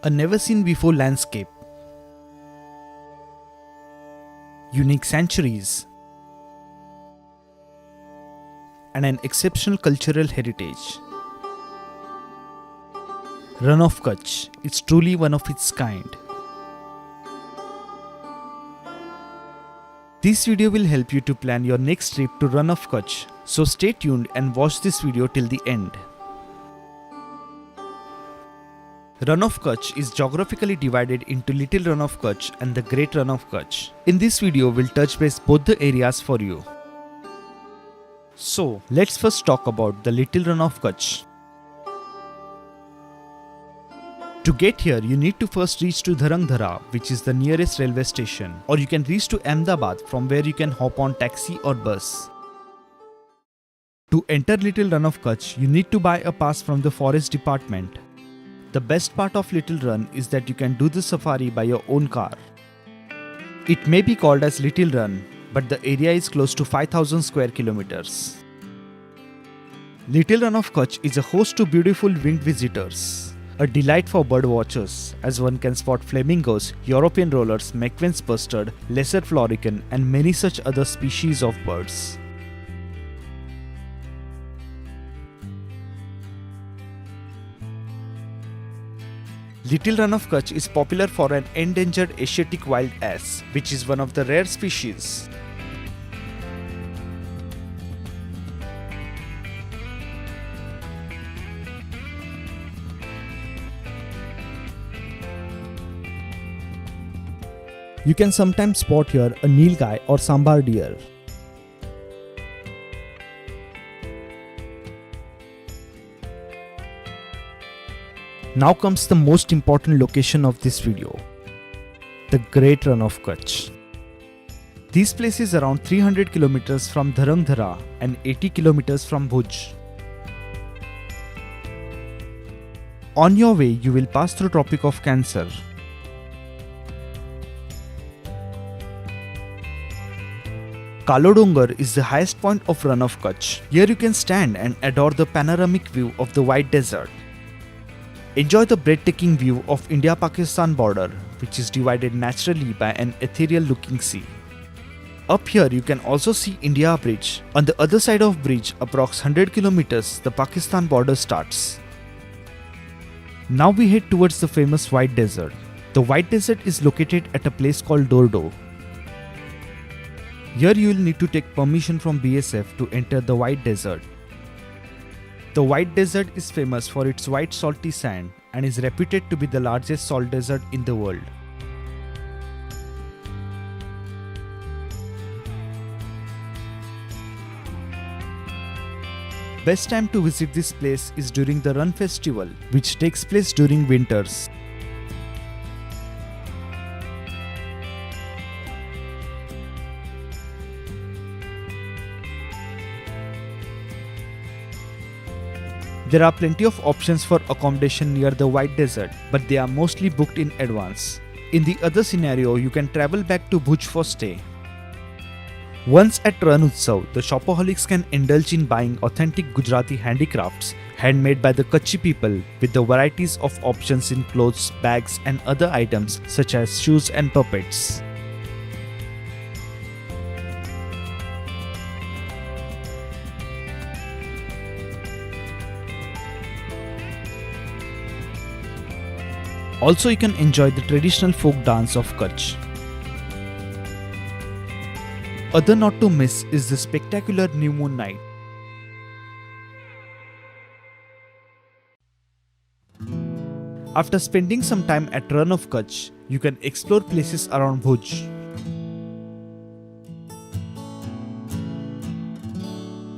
A never-seen-before landscape, unique sanctuaries, and an exceptional cultural heritage. Run of Kutch is truly one of its kind. This video will help you to plan your next trip to Run of Kutch, so stay tuned and watch this video till the end. Run of Kutch is geographically divided into Little Run of Kutch and the Great Run of Kutch. In this video, we'll touch base both the areas for you. So, let's first talk about the Little Run of Kutch. To get here, you need to first reach to Dharangdhara, which is the nearest railway station, or you can reach to Ahmedabad, from where you can hop on taxi or bus. To enter Little Run of Kutch, you need to buy a pass from the forest department. The best part of Little Run is that you can do the safari by your own car. It may be called as Little Run, but the area is close to 5,000 square kilometers. Little Run of Kutch is a host to beautiful winged visitors, a delight for bird watchers, as one can spot flamingos, European rollers, McVeighn's bustard, lesser florican, and many such other species of birds. Little Run of Kutch is popular for an endangered Asiatic wild ass, which is one of the rare species. You can sometimes spot here a nilgai or sambar deer. Now comes the most important location of this video, the Great Run of Kutch. This place is around 300 kilometers from Dharangdhara and 80 kilometers from Bhuj. On your way, you will pass through Tropic of Cancer. Kalodongar is the highest point of Run of Kutch. Here you can stand and adore the panoramic view of the White Desert. Enjoy the breathtaking view of India-Pakistan border, which is divided naturally by an ethereal-looking sea. Up here you can also see India Bridge. On the other side of bridge, approx 100 kilometers, the Pakistan border starts. Now we head towards the famous White Desert. The White Desert is located at a place called Dordo. Here you will need to take permission from BSF to enter the White Desert. The White Desert is famous for its white salty sand and is reputed to be the largest salt desert in the world. Best time to visit this place is during the Run Festival, which takes place during winters. There are plenty of options for accommodation near the White Desert, but they are mostly booked in advance. In the other scenario, you can travel back to Bhuj for stay. Once at Ran Utsav, the shopaholics can indulge in buying authentic Gujarati handicrafts handmade by the Kutchi people, with the varieties of options in clothes, bags and other items such as shoes and puppets. Also, you can enjoy the traditional folk dance of Kutch. Other not to miss is the spectacular New Moon Night. After spending some time at Run of Kutch, you can explore places around Bhuj.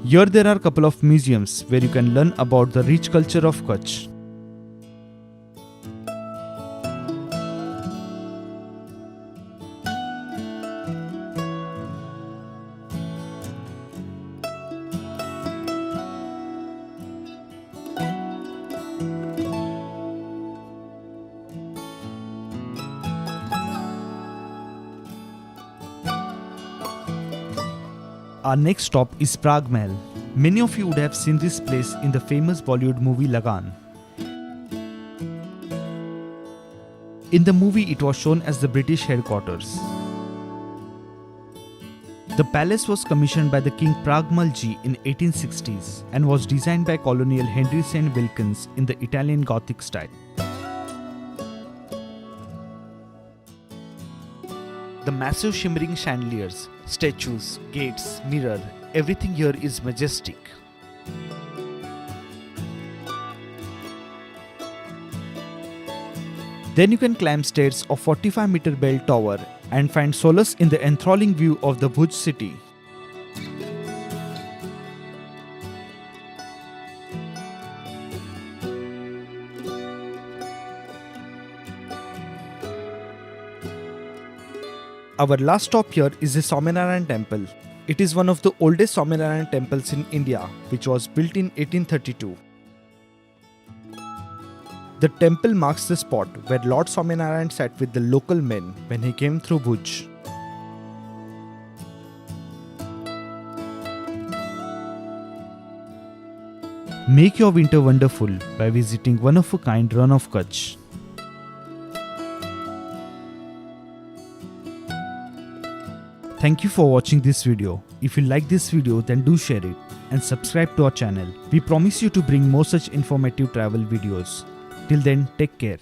Here there are a couple of museums where you can learn about the rich culture of Kutch. Our next stop is Prag Mahal. Many of you would have seen this place in the famous Bollywood movie Lagan. In the movie, it was shown as the British headquarters. The palace was commissioned by the King Pragmalji in 1860s and was designed by Colonel Henry St. Wilkins in the Italian Gothic style. The massive shimmering chandeliers, statues, gates, mirror, everything here is majestic. Then you can climb stairs of 45-meter bell tower and find solace in the enthralling view of the Bhuj city. Our last stop here is the Swaminarayan Temple. It is one of the oldest Swaminarayan temples in India, which was built in 1832. The temple marks the spot where Lord Swaminarayan sat with the local men when he came through Bhuj. Make your winter wonderful by visiting one-of-a-kind Run of Kutch. Thank you for watching this video. If you like this video, then do share it and subscribe to our channel. We promise you to bring more such informative travel videos. Till then, take care.